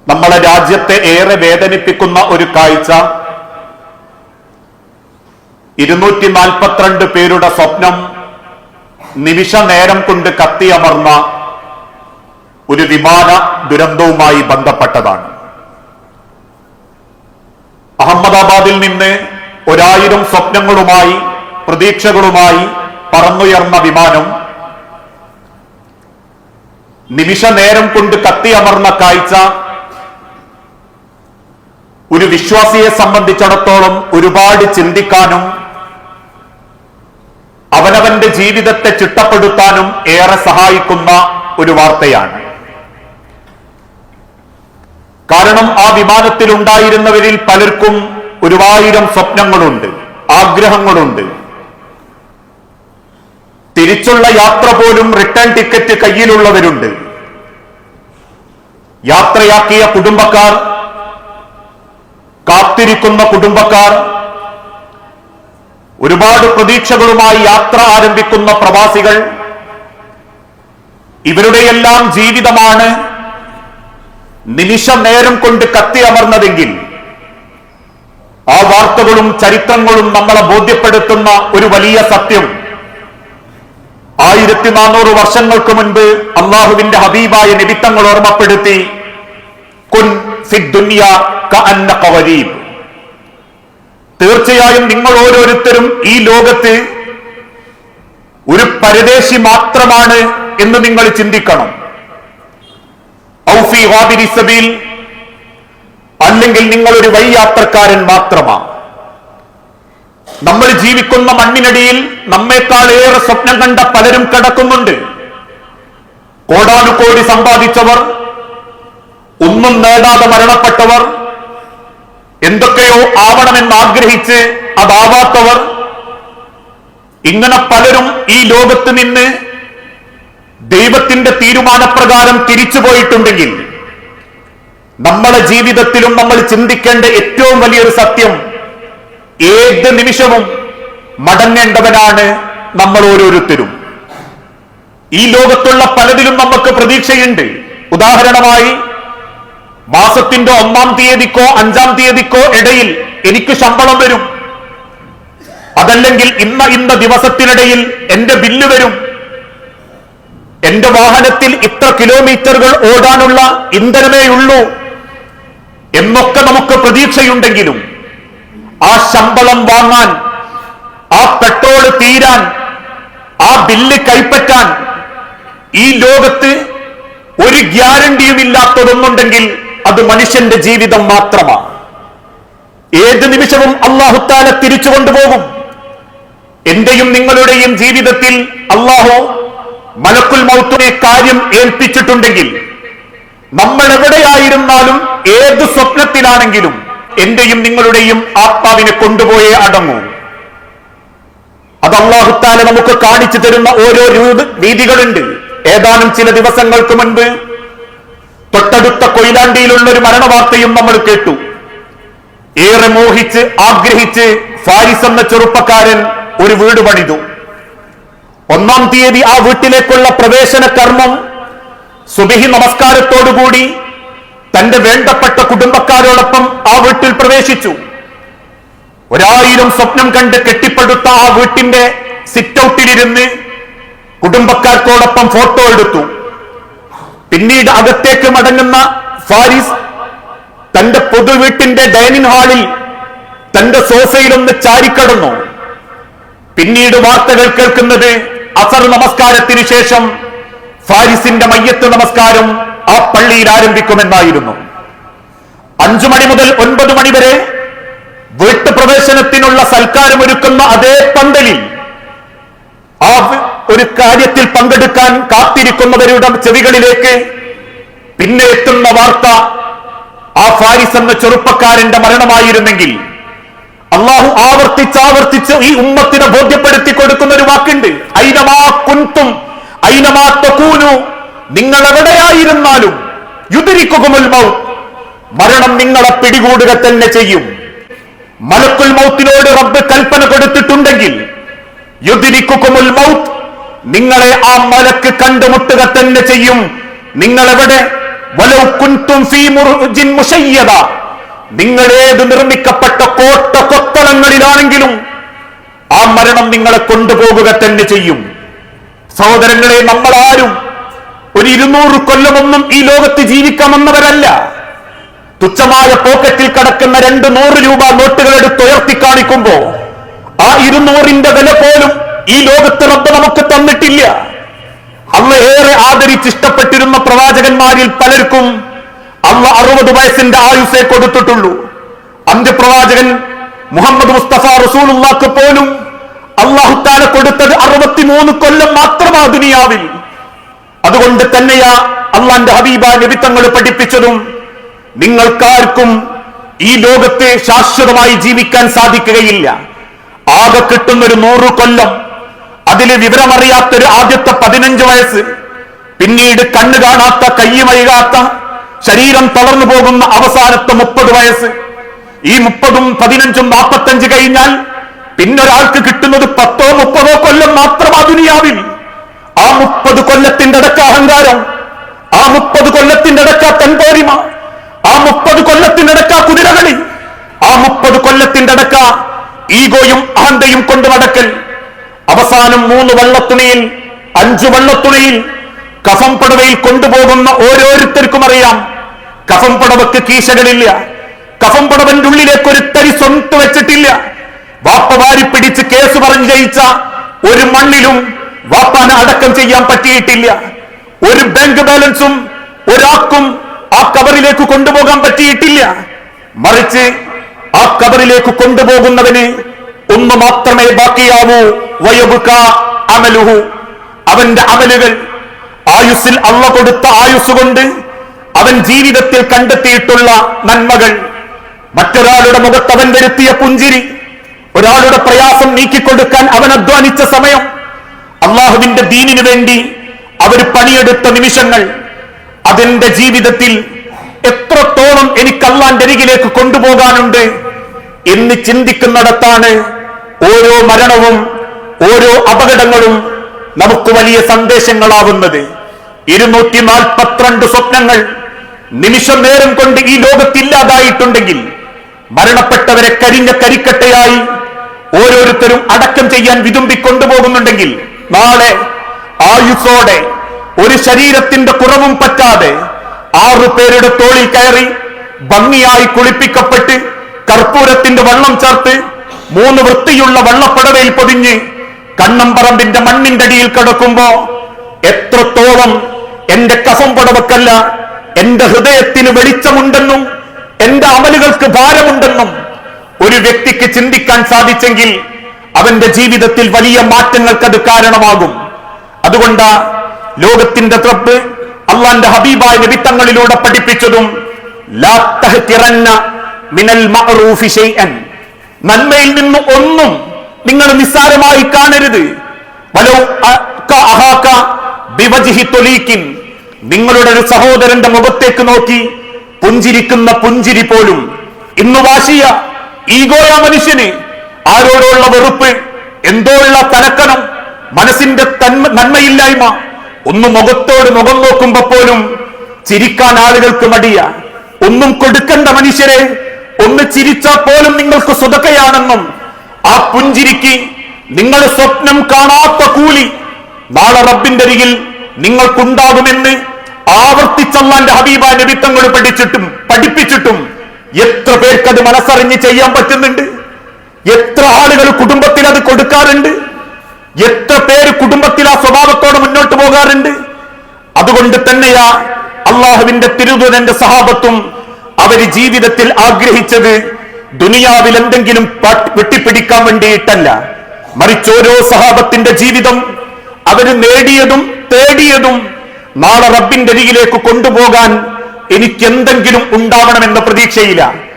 നമ്മളെ രാജ്യത്തെ ഏറെ വേദനിപ്പിക്കുന്ന ഒരു കാഴ്ച, 242 പേരുടെ സ്വപ്നം നിമിഷ നേരം കൊണ്ട് കത്തിയമർന്ന ഒരു വിമാന ദുരന്തവുമായി ബന്ധപ്പെട്ടതാണ്. അഹമ്മദാബാദിൽ നിന്ന് 1000 സ്വപ്നങ്ങളുമായി പ്രതീക്ഷകളുമായി പറന്നുയർന്ന വിമാനം നിമിഷ നേരം കൊണ്ട് കത്തിയമർന്ന കാഴ്ച ഒരു വിശ്വാസിയെ സംബന്ധിച്ചിടത്തോളം ഒരുപാട് ചിന്തിക്കാനും അവനവന്റെ ജീവിതത്തെ ചിട്ടപ്പെടുത്താനും ഏറെ സഹായിക്കുന്ന ഒരു വാർത്തയാണ്. കാരണം ആ വിമാനത്തിൽ ഉണ്ടായിരുന്നവരിൽ പലർക്കും 1000 സ്വപ്നങ്ങളുണ്ട്, ആഗ്രഹങ്ങളുണ്ട്. തിരിച്ചുള്ള യാത്ര പോലും റിട്ടേൺ ടിക്കറ്റ് കയ്യിലുള്ളവരുണ്ട്. യാത്രയാക്കിയ കുടുംബക്കാർ, കാത്തിരിക്കുന്ന കുടുംബക്കാർ, ഒരുപാട് പ്രതീക്ഷകളുമായി യാത്ര ആരംഭിക്കുന്ന പ്രവാസികൾ, ഇവരുടെയെല്ലാം ജീവിതമാണ് നിമിഷ നേരം കൊണ്ട് കത്തിയമർന്നതെങ്കിൽ ആ വാർത്തകളും ചരിത്രങ്ങളും നമ്മളെ ബോധ്യപ്പെടുത്തുന്ന ഒരു വലിയ സത്യം, 1400 വർഷങ്ങൾക്ക് മുൻപ് അള്ളാഹുവിന്റെ ഹബീബായ നബി തങ്ങൾ ഓർമ്മപ്പെടുത്തി, കുൻ ഫിദ് ദുനിയ കഅന്നക ഗരീബ്. തീർച്ചയായും നിങ്ങൾ ഓരോരുത്തരും ഈ ലോകത്ത് ഒരു പരദേശി മാത്രമാണ് എന്ന് നിങ്ങൾ ചിന്തിക്കണം. ഔ ഫീ ഗാബിരി സബീൽ, അല്ലെങ്കിൽ നിങ്ങൾ ഒരു വഴിയാത്രക്കാരൻ മാത്രമാണ്. നമ്മൾ ജീവിക്കുന്ന മണ്ണിനടിയിൽ നമ്മേക്കാൾ ഏറെ സ്വപ്നം കണ്ട പലരും കിടക്കുന്നുണ്ട്. കോടാനുകോടി സമ്പാദിച്ചവർ, ഒന്നും നേടാതെ മരണപ്പെട്ടവർ, എന്തൊക്കെയോ ആവണമെന്ന് ആഗ്രഹിച്ച് അതാവാത്തവർ, ഇങ്ങനെ പലരും ഈ ലോകത്ത് നിന്ന് ദൈവത്തിന്റെ തീരുമാനപ്രകാരം തിരിച്ചുപോയിട്ടുണ്ടെങ്കിൽ നമ്മളെ ജീവിതത്തിലും നമ്മൾ ചിന്തിക്കേണ്ട ഏറ്റവും വലിയൊരു സത്യം, ഏത് നിമിഷവും മടങ്ങേണ്ടവനാണ് നമ്മൾ ഓരോരുത്തരും. ഈ ലോകത്തുള്ള പലതിലും നമുക്ക് പ്രതീക്ഷയുണ്ട്. ഉദാഹരണമായി, മാസത്തിന്റെ 1-ാം തീയതിക്കോ 5-ാം തീയതിക്കോ ഇടയിൽ എനിക്ക് ശമ്പളം വരും, അതല്ലെങ്കിൽ ഇന്ന ദിവസത്തിനിടയിൽ എന്റെ ബില്ല് വരും, എന്റെ വാഹനത്തിൽ ഇത്ര കിലോമീറ്ററുകൾ ഓടാനുള്ള ഇന്ധനമേ ഉള്ളൂ എന്നൊക്കെ നമുക്ക് പ്രതീക്ഷയുണ്ടെങ്കിലും ആ ശമ്പളം വാങ്ങാൻ, ആ പെട്രോൾ തീരാൻ, ആ ബില്ല് കൈപ്പറ്റാൻ ഈ ലോകത്ത് ഒരു ഗ്യാരണ്ടിയും ഇല്ലാത്തതൊന്നുണ്ടെങ്കിൽ അത് മനുഷ്യന്റെ ജീവിതം മാത്രമാണ്. ഏത് നിമിഷവും അല്ലാഹു തആല തിരിച്ചു കൊണ്ടുപോകും. എന്റെയും നിങ്ങളുടെയും ജീവിതത്തിൽ അല്ലാഹു മലക്കുൽ മൗത്തിനെ കാര്യം ഏൽപ്പിച്ചിട്ടുണ്ടെങ്കിൽ നമ്മൾ എവിടെയായിരുന്നാലും ഏത് സ്വപ്നത്തിലാണെങ്കിലും എന്റെയും നിങ്ങളുടെയും ആത്മാവിനെ കൊണ്ടുപോയേ അടങ്ങൂ. അത് അല്ലാഹു തആല നമുക്ക് കാണിച്ചു തരുന്ന ഓരോ രീതികളുണ്ട്. ഏതാനും ചില ദിവസങ്ങൾക്ക് മുൻപ് തൊട്ടടുത്ത കൊയിലാണ്ടിയിലുള്ള ഒരു മരണവാർത്തയും നമ്മൾ കേട്ടു. ഏറെ മോഹിച്ച് ആഗ്രഹിച്ച് ഫാരിസ് എന്ന ചെറുപ്പക്കാരൻ ഒരു വീട് പണിതു. 1-ാം തീയതി ആ വീട്ടിലേക്കുള്ള പ്രവേശന കർമ്മം സുബഹി നമസ്കാരത്തോടുകൂടി തന്റെ വേണ്ടപ്പെട്ട കുടുംബക്കാരോടൊപ്പം ആ വീട്ടിൽ പ്രവേശിച്ചു. 1000 സ്വപ്നം കണ്ട് കെട്ടിപ്പടുത്ത ആ വീട്ടിന്റെ സിറ്റ് ഔട്ടിലിരുന്ന് കുടുംബക്കാർക്കോടൊപ്പം ഫോട്ടോ എടുത്തു. പിന്നീട് അകത്തേക്ക് മടങ്ങുന്ന ഫാരിസ് തന്റെ പൊതുവീട്ടിന്റെ ഡൈനിങ് ഹാളിൽ തന്റെ സോഫയിലൊന്ന് ചാരിക്കടന്നു. പിന്നീട് വാർത്തകൾ കേൾക്കുന്നത് അസർ നമസ്കാരത്തിന് ശേഷം ഫാരിസിന്റെ മയ്യത്ത് നമസ്കാരം ആ പള്ളിയിൽ ആരംഭിക്കുമെന്നായിരുന്നു. 5 മണി മുതൽ 9 മണി വരെ വീട്ടുപ്രവേശനത്തിനുള്ള സൽക്കാരമൊരുക്കുന്ന അതേ പന്തലിൽ ആ ഒരു കാര്യത്തിൽ പങ്കെടുക്കാൻ കാത്തിരിക്കുന്നവരുടെ ചെവികളിലേക്ക് പിന്നെ എത്തുന്ന വാർത്ത ആ ഫാരിസ് എന്ന ചെറുപ്പക്കാരന്റെ മരണമായിരുന്നെങ്കിൽ അള്ളാഹു ആവർത്തിച്ചാവർത്തിച്ച് ഈ ഉമ്മത്തിനെ ബോധ്യപ്പെടുത്തി കൊടുക്കുന്ന ഒരു വാക്കുണ്ട്, ഐനമാ കുൻതും ഐനമാ തകൂനു, നിങ്ങൾ എവിടെയായിരുന്നാലും യുദ്രിക്കുകുമുൽ മൗത്ത്, മരണം നിങ്ങളെ പിടികൂടുക തന്നെ ചെയ്യും. മലക്കുൽ മൗത്തിനോട് റബ്ബ് കൽപ്പന കൊടുത്തിട്ടുണ്ടെങ്കിൽ യുദ്രിക്കുകുമുൽ മൗത്ത്, നിങ്ങളെ ആ മലക്ക് കണ്ടുമുട്ടുക തന്നെ ചെയ്യും. നിങ്ങളെവിടെ വലൗ കുൻതും ഫീ മുർജിൻ മുശയ്യദ, നിങ്ങളേത് നിർമ്മിക്കപ്പെട്ട കോട്ട കൊത്തളങ്ങളിലാണെങ്കിലും ആ മരണം നിങ്ങളെ കൊണ്ടുപോകുക തന്നെ ചെയ്യും. സഹോദരങ്ങളെ, നമ്മളാരും ഒരു 200 കൊല്ലമൊന്നും ഈ ലോകത്ത് ജീവിക്കാമെന്നവരല്ല. തുച്ഛമായ പോക്കറ്റിൽ കിടക്കുന്ന 200 രൂപ നോട്ടുകൾ എടുത്ത് ഉയർത്തി കാണിക്കുമ്പോ ആ 200ന്റെ വില പോലും ഈ ലോകത്ത് റബ്ബ് നമുക്ക് തന്നിട്ടില്ല. അള്ള ഏറെ ആദരിച്ചിഷ്ടപ്പെട്ടിരുന്ന പ്രവാചകന്മാരിൽ പലർക്കും അള്ള 60 വയസ്സിന്റെ ആയുസ്സേ കൊടുത്തിട്ടുള്ളൂ. അന്ത്യപ്രവാചകൻ മുഹമ്മദ് മുസ്തഫ റസൂലുള്ളാഹ്ക്ക് പോലും അല്ലാഹു തആല കൊടുത്തത് 63 കൊല്ലം മാത്രമാ ദുനിയാവിൽ. അതുകൊണ്ട് തന്നെയാ അള്ളാന്റെ ഹബീബ നബി തങ്ങൾ പഠിപ്പിച്ചതും നിങ്ങൾക്കാർക്കും ഈ ലോകത്തെ ശാശ്വതമായി ജീവിക്കാൻ സാധിക്കുകയില്ല. ആകെ കിട്ടുന്നൊരു 100 കൊല്ലം, അതിൽ വിവരമറിയാത്തൊരു ആദ്യത്തെ 15 വയസ്സ്, പിന്നീട് കണ്ണ് കാണാത്ത, കയ്യ് വൈകാത്ത, ശരീരം തളർന്നു പോകുന്ന അവസാനത്തെ 30 വയസ്സ്. ഈ 30ഉം 15ഉം 45 കഴിഞ്ഞാൽ പിന്നൊരാൾക്ക് കിട്ടുന്നത് 10ഓ 30ഓ കൊല്ലം മാത്രമാ ദുനിയാവിൽ. ആ 30 കൊല്ലത്തിന്റെ അടക്ക അഹങ്കാരം, ആ 30 കൊല്ലത്തിന്റെ അടക്ക തൻപോരിമ, ആ 30 കൊല്ലത്തിന്റെ അടക്ക കുതിരകളി, ആ 30 കൊല്ലത്തിന്റെ അടക്ക ഈഗോയും അഹന്തയും കൊണ്ട് നടക്കൽ. അവസാനം 3 വള്ളത്തുണിയിൽ 5 വള്ളത്തുണിയിൽ കഫം പടവയിൽ കൊണ്ടുപോകുന്ന ഓരോരുത്തർക്കും അറിയാം, കഫം പടവക്ക് കീശകളില്ല. കഫം പടവന്റെ ഉള്ളിലേക്ക് ഒരു തരി സ്വന്ത് വെച്ചിട്ടില്ല. വാപ്പ വാരി പിടിച്ച് കേസ് പറഞ്ഞ് ജയിച്ച ഒരു മണ്ണിലും വാപ്പാനെ അടക്കം ചെയ്യാൻ പറ്റിയിട്ടില്ല. ഒരു ബാങ്ക് ബാലൻസും ഒരാൾക്കും ആ കബറിലേക്ക് കൊണ്ടുപോകാൻ പറ്റിയിട്ടില്ല. മറിച്ച് ആ കബറിലേക്ക് കൊണ്ടുപോകുന്നവന് ഒന്ന് മാത്രമേ ബാക്കിയാവൂ, വയബുക അമലുഹു, അവന്റെ അമലുകൾ. ആയുസ്സിൽ അള്ള കൊടുത്ത ആയുസ് കൊണ്ട് അവൻ ജീവിതത്തിൽ കണ്ടെത്തിയിട്ടുള്ള നന്മകൾ, മറ്റൊരാളുടെ മുഖത്ത് അവൻ വരുത്തിയ പുഞ്ചിരി, ഒരാളുടെ പ്രയാസം നീക്കിക്കൊടുക്കാൻ അവൻ അധ്വാനിച്ച സമയം, അള്ളാഹുവിന്റെ ദീനിനു വേണ്ടി അവർ പണിയെടുത്ത നിമിഷങ്ങൾ, അതിന്റെ ജീവിതത്തിൽ എത്രത്തോളം എനിക്ക് അള്ളാന്റെ അരികിലേക്ക് കൊണ്ടുപോകാനുണ്ട് എന്ന് ചിന്തിക്കുന്നിടത്താണ് ഓരോ മരണവും ഓരോ അപകടങ്ങളും നമുക്ക് വലിയ സന്ദേശങ്ങളാവുന്നത്. 242 സ്വപ്നങ്ങൾ നിമിഷം നേരം കൊണ്ട് ഈ ലോകത്തില്ലാതായിട്ടുണ്ടെങ്കിൽ, മരണപ്പെട്ടവരെ കരിഞ്ഞ കരിക്കട്ടയായി ഓരോരുത്തരും അടക്കം ചെയ്യാൻ വിതുമ്പിക്കൊണ്ടുപോകുന്നുണ്ടെങ്കിൽ, നാളെ ആയുസ്സോടെ ഒരു ശരീരത്തിന്റെ കുറവും പറ്റാതെ 6 പേരുടെ തോളിൽ കയറി ഭംഗിയായി കുളിപ്പിക്കപ്പെട്ട് കർപ്പൂരത്തിന്റെ വെള്ളം ചേർത്ത് 3 വൃത്തിയുള്ള വള്ളപ്പടവയിൽ പൊതിഞ്ഞ് കണ്ണമ്പറമ്പിന്റെ മണ്ണിന്റെ അടിയിൽ കിടക്കുമ്പോ എത്രത്തോളം എന്റെ കഫം പടവക്കല്ല എന്റെ ഹൃദയത്തിന് വെളിച്ചമുണ്ടെന്നും എന്റെ അമലുകൾക്ക് ഭാരമുണ്ടെന്നും ഒരു വ്യക്തിക്ക് ചിന്തിക്കാൻ സാധിച്ചെങ്കിൽ അവന്റെ ജീവിതത്തിൽ വലിയ മാറ്റങ്ങൾക്കത് കാരണമാകും. അതുകൊണ്ട് ലോകത്തിന്റെ റബ്ബ് അള്ളാന്റെ ഹബീബായ നബി തങ്ങളിലൂടെ പഠിപ്പിച്ചതും ലാ തഹ്തിറന്ന മിനൽ മഅറൂഫി ശൈഅൻ, നന്മയിൽ നിന്ന് ഒന്നും നിങ്ങൾ നിസ്സാരമായി കാണരുത്. വലൗ അഹാക ബിവജ്ഹി തൊലീകിൻ, നിങ്ങളുടെ ഒരു സഹോദരന്റെ മുഖത്തേക്ക് നോക്കി പുഞ്ചിരിക്കുന്ന പുഞ്ചിരി പോലും. ഇന്ന് വാശിയ ഈഗോയ മനുഷ്യന്, ആരോടുള്ള വെറുപ്പ്, എന്തോ ഉള്ള തലക്കനം, മനസ്സിന്റെ നന്മയില്ലായ്മ, ഒന്ന് മുഖത്തോട് മുഖം നോക്കുമ്പോ പോലും ചിരിക്കാൻ ആളുകൾക്ക് മടിയ. ഒന്നും കൊടുക്കേണ്ട മനുഷ്യരെ ഒന്ന് ചിരിച്ചാൽ പോലും നിങ്ങൾക്ക് സ്വതക്കയാണെന്നും ആ പുഞ്ചിരിക്ക് നിങ്ങൾ സ്വപ്നം കാണാത്ത കൂലി നാളെ റബ്ബിന്റെ അരികിൽ നിങ്ങൾക്കുണ്ടാകുമെന്ന് ആവർത്തിച്ചല്ലാന്റെ ഹബീബ നബി തങ്ങൾ പഠിപ്പിച്ചിട്ടും എത്ര പേർക്കത് മനസ്സറിഞ്ഞ് ചെയ്യാൻ പറ്റുന്നുണ്ട്? എത്ര ആളുകൾ കുടുംബത്തിൽ അത് കൊടുക്കാറുണ്ട്? എത്ര പേര് കുടുംബത്തിൽ ആ സ്വഭാവത്തോടെ മുന്നോട്ട് പോകാറുണ്ട്? അതുകൊണ്ട് തന്നെയാ അള്ളാഹുവിന്റെ തിരുദൂതന്റെ സഹാബത്തും അവര് ജീവിതത്തിൽ ആഗ്രഹിച്ചത് ദുനിയാവിൽ എന്തെങ്കിലും വെട്ടിപ്പിടിക്കാൻ വേണ്ടിയിട്ടല്ല, മറിച്ച് ഓരോ സഹാബത്തിന്റെ ജീവിതം അവര് നേടിയതും തേടിയതും നാളെ റബ്ബിന്റെ അരികിലേക്ക് കൊണ്ടുപോകാൻ എനിക്ക് എന്തെങ്കിലും ഉണ്ടാവണമെന്ന പ്രതീക്ഷയില്ല.